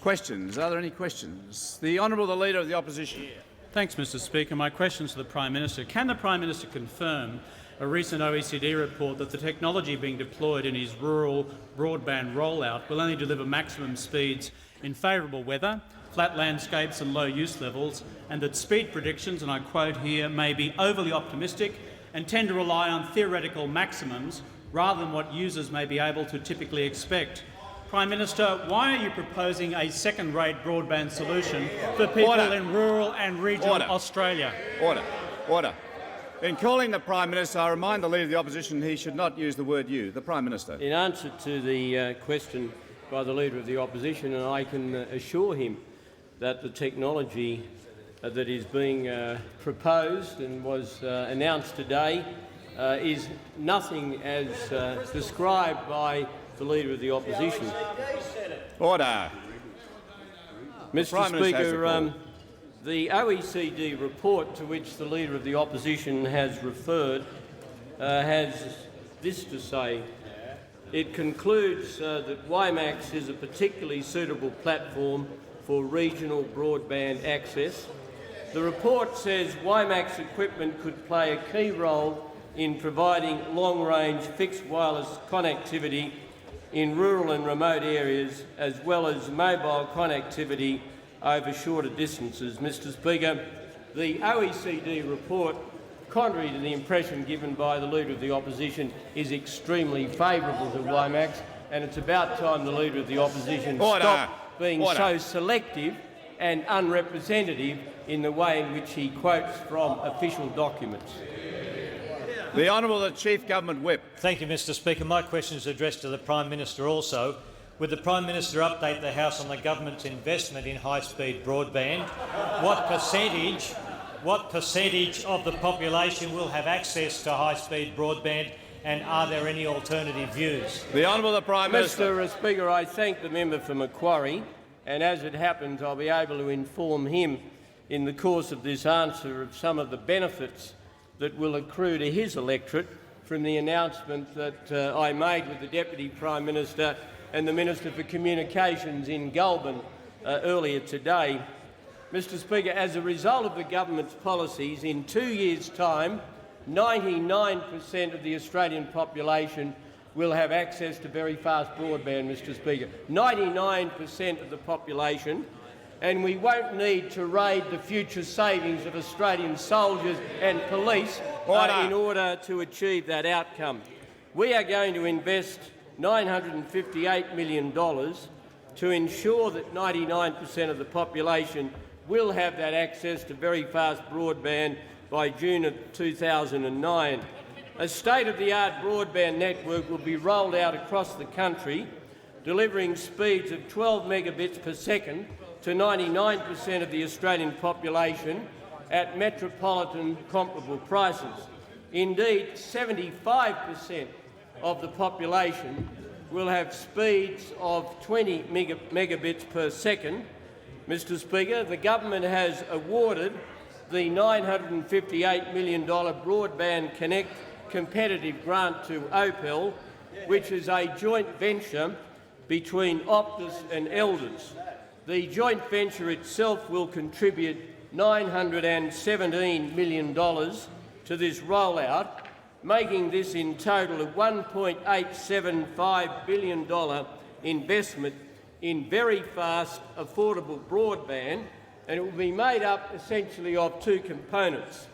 Questions? Are there any questions? The Honourable the Leader of the Opposition. Thanks, Mr Speaker. My question is to the Prime Minister. Can the Prime Minister confirm a recent OECD report that the technology being deployed in his rural broadband rollout will only deliver maximum speeds in favourable weather, flat landscapes and low use levels, and that speed predictions, and I quote here, may be overly optimistic and tend to rely on theoretical maximums rather than what users may be able to typically expect? Prime Minister, why are you proposing a second-rate broadband solution for people in rural and regional Australia? Order. In calling the Prime Minister, I remind the Leader of the Opposition he should not use the word you. The Prime Minister. In answer to the question by the Leader of the Opposition, and I can assure him that the technology that is being proposed and was announced today is nothing as described by the Leader of the Opposition. Order. Mr Speaker, the OECD report to which the Leader of the Opposition has referred has this to say. It concludes that WiMAX is a particularly suitable platform for regional broadband access. The report says WiMAX equipment could play a key role in providing long-range fixed wireless connectivity in rural and remote areas, as well as mobile connectivity over shorter distances. Mr Speaker, the OECD report, contrary to the impression given by the Leader of the Opposition, is extremely favourable to WiMAX, and it's about time the Leader of the Opposition stopped being so selective and unrepresentative in the way in which he quotes from official documents. The Honourable the Chief Government Whip. Thank you, Mr Speaker. My question is addressed to the Prime Minister also. Would the Prime Minister update the House on the government's investment in high-speed broadband? What percentage of the population will have access to high-speed broadband, and are there any alternative views? The Honourable the Prime Minister. Mr Speaker, I thank the member for Macquarie, and as it happens, I'll be able to inform him in the course of this answer of some of the benefits that will accrue to his electorate from the announcement that I made with the Deputy Prime Minister and the Minister for Communications in Goulburn earlier today. Mr Speaker, as a result of the government's policies, in 2 years' time, 99% of the Australian population will have access to very fast broadband, Mr Speaker. 99% of the population, and we won't need to raid the future savings of Australian soldiers and police in order to achieve that outcome. We are going to invest $958 million to ensure that 99% of the population will have that access to very fast broadband by June of 2009. A state-of-the-art broadband network will be rolled out across the country, delivering speeds of 12 megabits per second to 99% of the Australian population at metropolitan comparable prices. Indeed, 75% of the population will have speeds of 20 megabits per second. Mr Speaker, the government has awarded the $958 million Broadband Connect competitive grant to OPEL, which is a joint venture between Optus and Elders. The joint venture itself will contribute $917 million to this rollout, making this in total a $1.875 billion investment in very fast, affordable broadband, and it will be made up essentially of two components: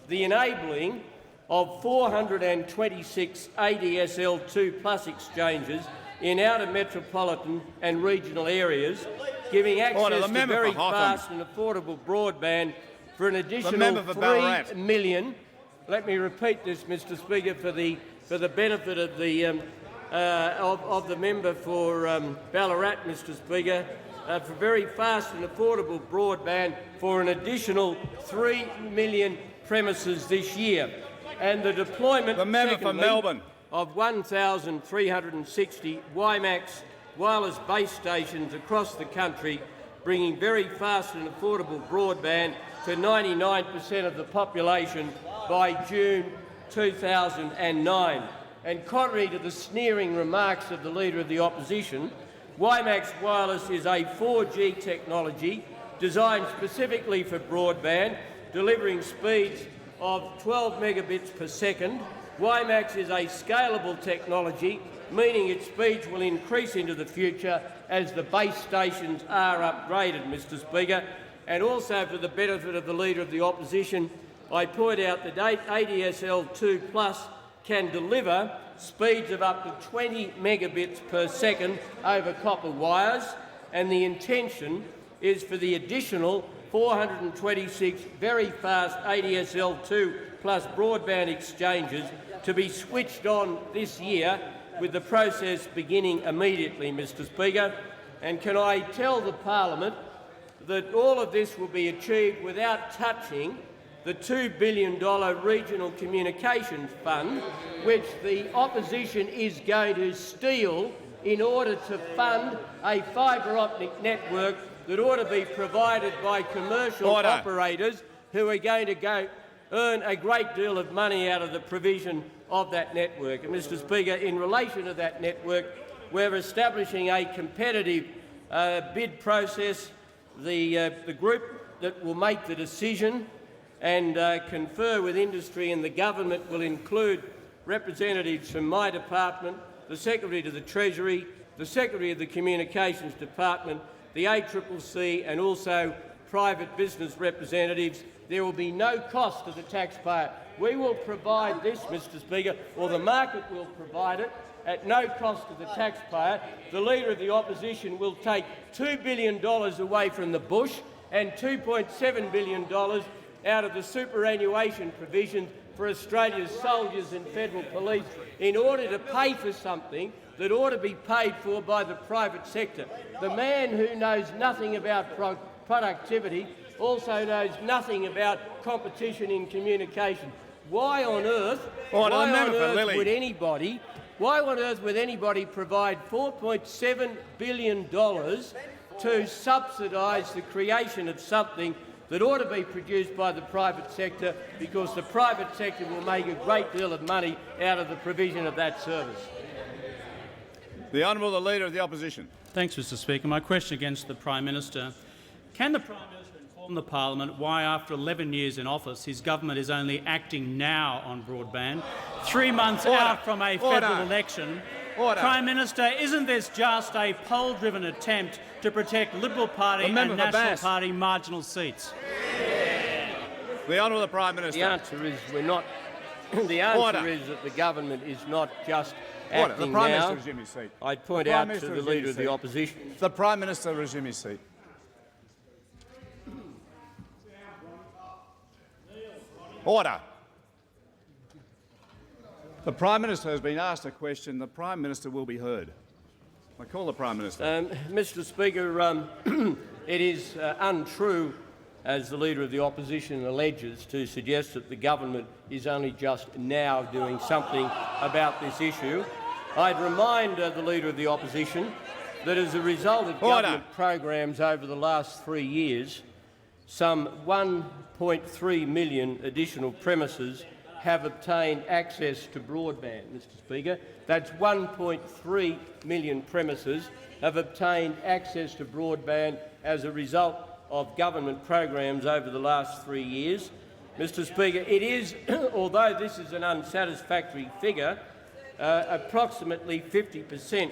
the enabling of 426 ADSL2 plus exchanges in outer metropolitan and regional areas, giving access to very fast and affordable broadband for an additional 3 million. Let me repeat this, Mr Speaker, for the benefit of the member for Ballarat, Mr Speaker, for very fast and affordable broadband for an additional 3 million premises this year, and the deployment of 1,360 WiMAX wireless base stations across the country, bringing very fast and affordable broadband to 99% of the population by June 2009. And contrary to the sneering remarks of the Leader of the Opposition, WiMAX Wireless is a 4G technology designed specifically for broadband, delivering speeds of 12 megabits per second. WiMAX is a scalable technology, meaning its speeds will increase into the future as the base stations are upgraded, Mr Speaker. And also, for the benefit of the Leader of the Opposition, I point out that ADSL 2 Plus can deliver speeds of up to 20 megabits per second over copper wires, and the intention is for the additional 426 very fast ADSL 2 Plus broadband exchanges to be switched on this year, with the process beginning immediately, Mr Speaker. And can I tell the Parliament that all of this will be achieved without touching the $2 billion Regional Communications Fund, which the opposition is going to steal in order to fund a fibre optic network that ought to be provided by commercial operators who are going to earn a great deal of money out of the provision of that network. And, Mr Speaker, in relation to that network, we're establishing a competitive bid process. The group that will make the decision and confer with industry and the government will include representatives from my department, the Secretary to the Treasury, the Secretary of the Communications Department, the ACCC, and also private business representatives. There will be no cost to the taxpayer. We will provide this, Mr Speaker, or the market will provide it at no cost to the taxpayer. The Leader of the Opposition will take $2 billion away from the bush and $2.7 billion out of the superannuation provisions for Australia's soldiers and federal police in order to pay for something that ought to be paid for by the private sector. The man who knows nothing about productivity also knows nothing about competition in communication. Why on earth would anybody provide $4.7 billion to subsidise the creation of something that ought to be produced by the private sector, because the private sector will make a great deal of money out of the provision of that service? The Honourable Leader of the Opposition. Thanks, Mr Speaker. My question against the Prime Minister. Can the Prime Minister inform the Parliament why, after 11 years in office, his government is only acting now on broadband, 3 months out from a federal election? Prime Minister, isn't this just a poll-driven attempt to protect Liberal Party and National Party marginal seats? The Honourable Prime Minister. The answer is we're not. The answer is that the government is not just acting the Prime now. Minister resume his seat. I'd point out to the Leader of the Opposition. The Prime Minister resume his seat. Order. The Prime Minister has been asked a question. The Prime Minister will be heard. I call the Prime Minister. Mr Speaker, it is untrue, as the Leader of the Opposition alleges, to suggest that the government is only just now doing something about this issue. I'd remind the Leader of the Opposition that as a result of government programs over the last 3 years, some 1.3 million additional premises have obtained access to broadband, Mr Speaker. That's 1.3 million premises have obtained access to broadband as a result of government programs over the last 3 years. Mr Speaker, it is, although this is an unsatisfactory figure, approximately 50%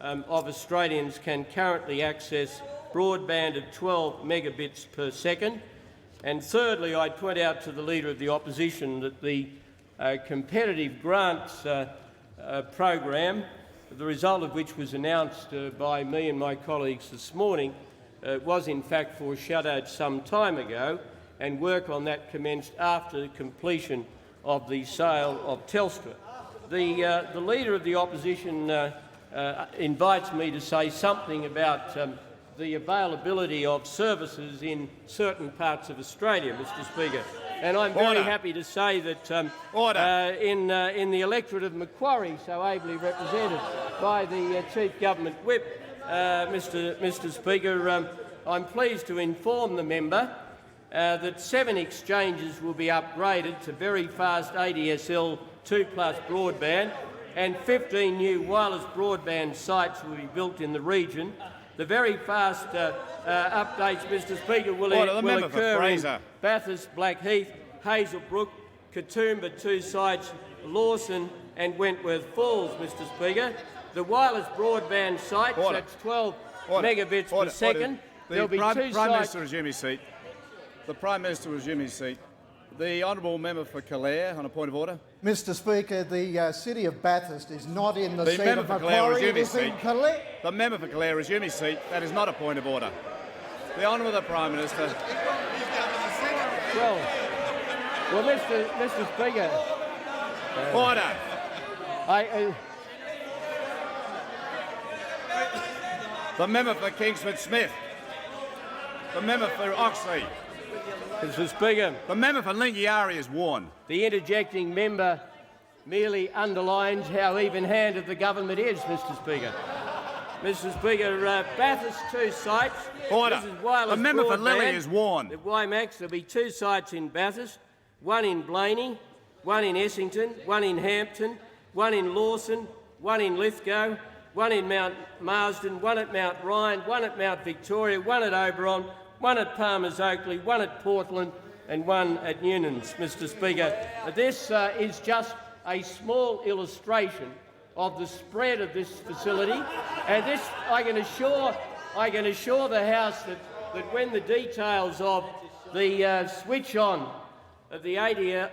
of Australians can currently access broadband of 12 megabits per second. And thirdly, I'd point out to the Leader of the Opposition that the competitive grants program, the result of which was announced by me and my colleagues this morning, was in fact foreshadowed some time ago, and work on that commenced after the completion of the sale of Telstra. The Leader of the Opposition invites me to say something about the availability of services in certain parts of Australia, Mr Speaker. And I'm very happy to say that in the electorate of Macquarie, so ably represented by the Chief Government Whip, Mr Speaker, I'm pleased to inform the member that 7 exchanges will be upgraded to very fast ADSL 2+ broadband, and 15 new wireless broadband sites will be built in the region. The very fast updates, Mr Speaker, will occur in Bathurst, Blackheath, Hazelbrook, Katoomba 2 sites, Lawson and Wentworth Falls, Mr Speaker. The wireless broadband sites, that's 12 megabits per second. There'll be Prime two Minister sites. resume his seat. The Prime Minister resume his seat. The honourable member for Calare on a point of order. Mr Speaker, the City of Bathurst is not in the seat member of for Calare Macquarie, resume it his is in seat. Calare. The member for Calare resume his seat. That is not a point of order. The honourable the Prime Minister. Well, Mr Speaker, Order. The member for Kingsford Smith. The member for Oxley. Mr Speaker, The member for Lingiari is warned. the interjecting member merely underlines how even-handed the government is, Mr Speaker. Mr Speaker, Bathurst 2 sites. Order. This is wireless The member for Lily broadband. is warned. At WiMAX, there'll be 2 sites in Bathurst, 1 in Blaney, 1 in Essington, 1 in Hampton, 1 in Lawson, 1 in Lithgow, 1 in Mount Marsden, 1 at Mount Ryan, 1 at Mount Victoria, 1 at Oberon, 1 at Palmer's Oakley, 1 at Portland and 1 at Newnans, Mr Speaker. This is just a small illustration of the spread of this facility, and this I can assure the House that when the details of the switch on of the ADSL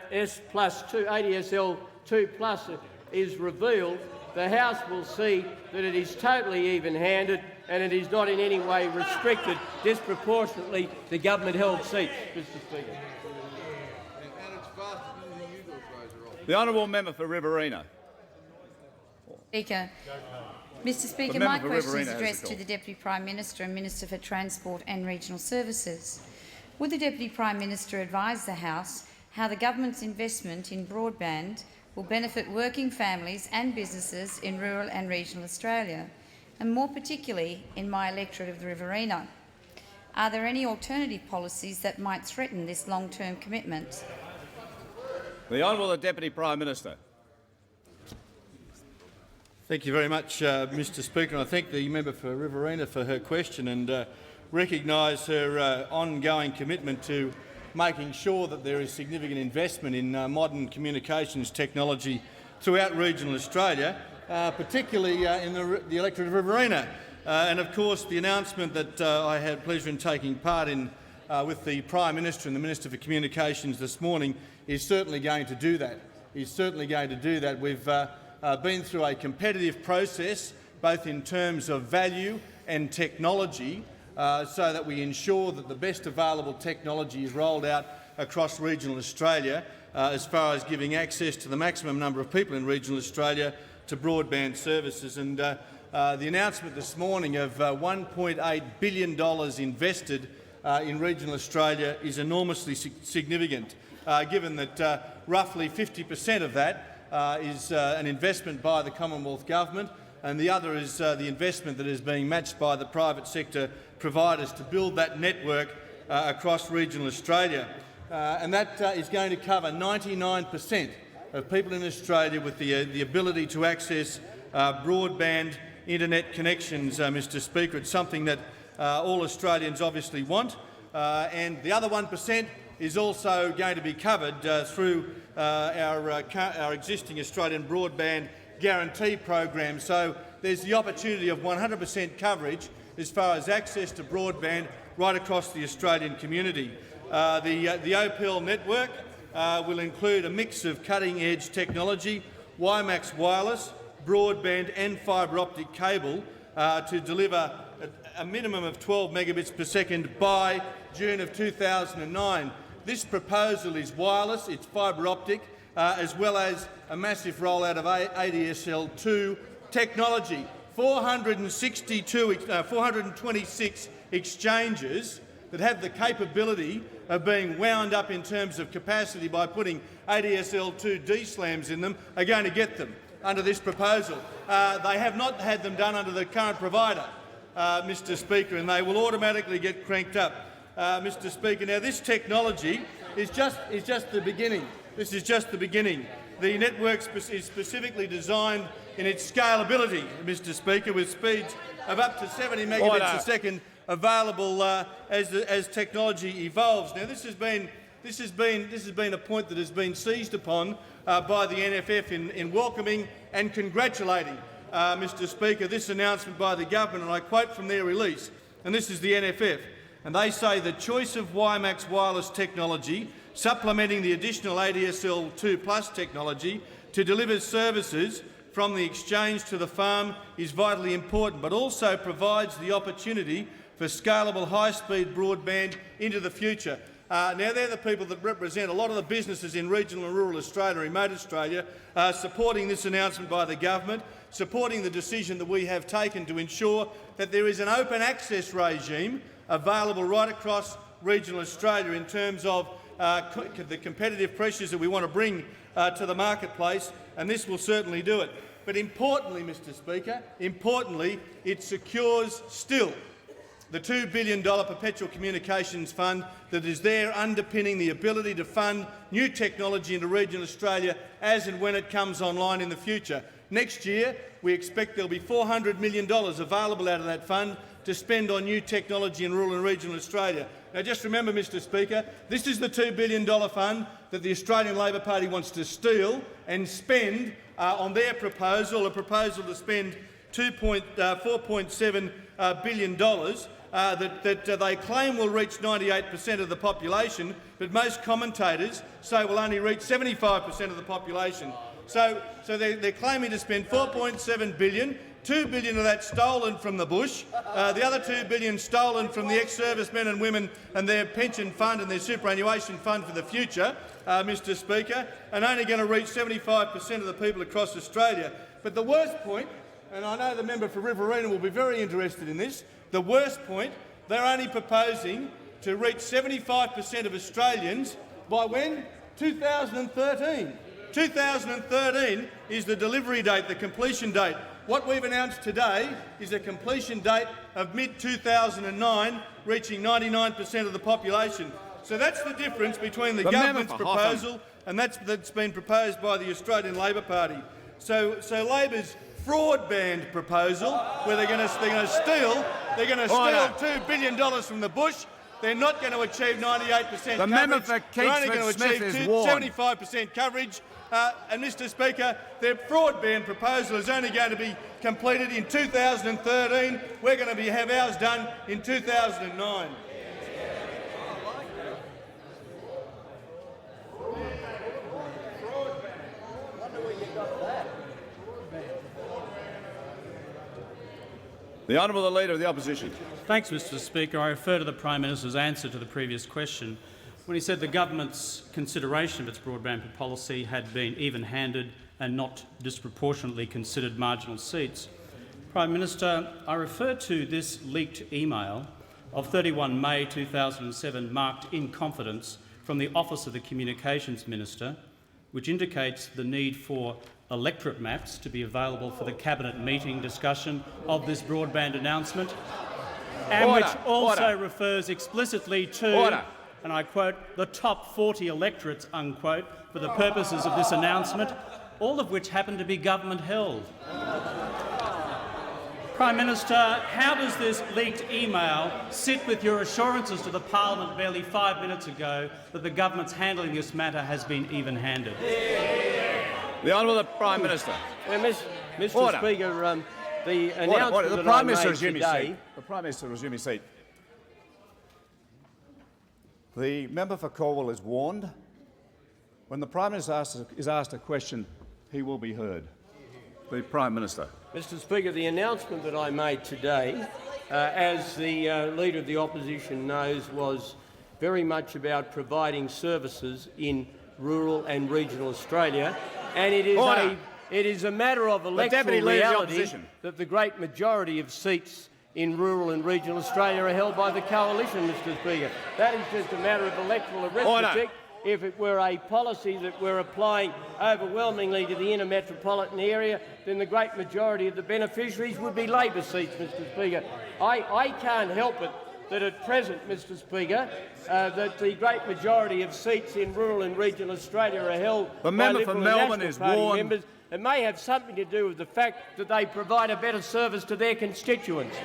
2 Plus is revealed, the House will see that it is totally even-handed and it is not in any way restricted disproportionately to government-held seats, Mr Speaker. The honourable member for Riverina. Speaker. Mr Speaker, member my for question is Riverina has the addressed to call. the Deputy Prime Minister and Minister for Transport and Regional Services. Would the Deputy Prime Minister advise the House how the government's investment in broadband will benefit working families and businesses in rural and regional Australia, and more particularly in my electorate of the Riverina? Are there any alternative policies that might threaten this long-term commitment? The honourable the Deputy Prime Minister. Thank you very much, Mr Speaker. And I thank the member for Riverina for her question and recognise her ongoing commitment to making sure that there is significant investment in modern communications technology throughout regional Australia, particularly in the electorate of Riverina. And of course the announcement that I had pleasure in taking part in with the Prime Minister and the Minister for Communications this morning is certainly going to do that. We've been through a competitive process, both in terms of value and technology, so that we ensure that the best available technology is rolled out across regional Australia as far as giving access to the maximum number of people in regional Australia to broadband services. And the announcement this morning of $1.8 billion invested in regional Australia is enormously significant, given that roughly 50% of that is an investment by the Commonwealth Government, and the other is the investment that is being matched by the private sector providers to build that network across regional Australia. And that is going to cover 99% of people in Australia with the ability to access broadband internet connections, Mr Speaker. It's something that all Australians obviously want, and the other 1% is also going to be covered through our existing Australian broadband guarantee program. So there's the opportunity of 100% coverage as far as access to broadband right across the Australian community. The OPEL network will include a mix of cutting-edge technology, WiMAX wireless, broadband and fibre optic cable to deliver a minimum of 12 megabits per second by June of 2009. This proposal is wireless, it's fibre optic, as well as a massive rollout of ADSL2 technology. 426 exchanges that have the capability of being wound up in terms of capacity by putting ADSL2 DSLAMs in them are going to get them under this proposal. They have not had them done under the current provider, Mr Speaker, and they will automatically get cranked up, Mr Speaker. Now, this technology is just the beginning. This is just the beginning. The network is specifically designed in its scalability, Mr Speaker, with speeds of up to 70 megabits a second available as technology evolves. Now, this has been a point that has been seized upon by the NFF in welcoming and congratulating, Mr Speaker, this announcement by the government, and I quote from their release, and this is the NFF, and they say the choice of WiMAX wireless technology, supplementing the additional ADSL2+ technology to deliver services from the exchange to the farm is vitally important, but also provides the opportunity for scalable high-speed broadband into the future. Now, they're the people that represent a lot of the businesses in regional and rural Australia, remote Australia, supporting this announcement by the government, supporting the decision that we have taken to ensure that there is an open access regime available right across regional Australia in terms of the competitive pressures that we want to bring to the marketplace, and this will certainly do it. But importantly, Mr Speaker, it secures still the $2 billion Perpetual Communications Fund that is there underpinning the ability to fund new technology into regional Australia as and when it comes online in the future. Next year, we expect there will be $400 million available out of that fund to spend on new technology in rural and regional Australia. Now, just remember, Mr Speaker, this is the $2 billion fund that the Australian Labor Party wants to steal and spend on their proposal, a proposal to spend $4.7 billion that they claim will reach 98% of the population, but most commentators say will only reach 75% of the population. So they're claiming to spend $4.7 billion, $2 billion of that stolen from the bush, the other $2 billion stolen from the ex-servicemen and women and their pension fund and their superannuation fund for the future, Mr Speaker, and only going to reach 75% of the people across Australia. But the worst point, and I know the member for Riverina will be very interested in this, the worst point, they're only proposing to reach 75% of Australians by when? 2013. 2013 is the delivery date, the completion date. What we've announced today is a completion date of mid-2009, reaching 99% of the population. So that's the difference between the government's proposal and that's been proposed by the Australian Labor Party. So Labor's fraud-band proposal, where they're going to steal $2 billion from the bush. They're not going to achieve 98% The member coverage. for They're only going to Smith achieve is warned. 75% coverage. And, Mr Speaker, their fraud-ban proposal is only going to be completed in 2013. We're going to have ours done in 2009. The Honourable the Leader of the Opposition. Thanks, Mr Speaker. I refer to the Prime Minister's answer to the previous question when he said the government's consideration of its broadband policy had been even-handed and not disproportionately considered marginal seats. Prime Minister, I refer to this leaked email of 31 May 2007 marked in confidence from the Office of the Communications Minister, which indicates the need for electorate maps to be available for the Cabinet meeting discussion of this broadband announcement, and which also refers explicitly to, and I quote, the top 40 electorates, unquote, for the purposes of this announcement, all of which happen to be government-held. Prime Minister, how does this leaked email sit with your assurances to the Parliament barely 5 minutes ago that the government's handling this matter has been even-handed? The Honourable Prime Minister. Mr Speaker, the announcement The that Prime I Minister made resume his today... seat. The Prime Minister resume his seat. The member for Cornwall is warned. When the Prime Minister is asked a question, he will be heard. The Prime Minister. Mr Speaker, the announcement that I made today, as the Leader of the Opposition knows, was very much about providing services in rural and regional Australia, and it is a matter of electoral reality that the great majority of seats in rural and regional Australia are held by the coalition, Mr Speaker. That is just a matter of electoral arithmetic. If it were a policy that we're applying overwhelmingly to the inner metropolitan area, then the great majority of the beneficiaries would be Labor seats, Mr Speaker. I can't help but that at present, Mr Speaker, that the great majority of seats in rural and regional Australia are held The by member for Liberal and Melbourne National is Party warned. members. It may have something to do with the fact that they provide a better service to their constituents.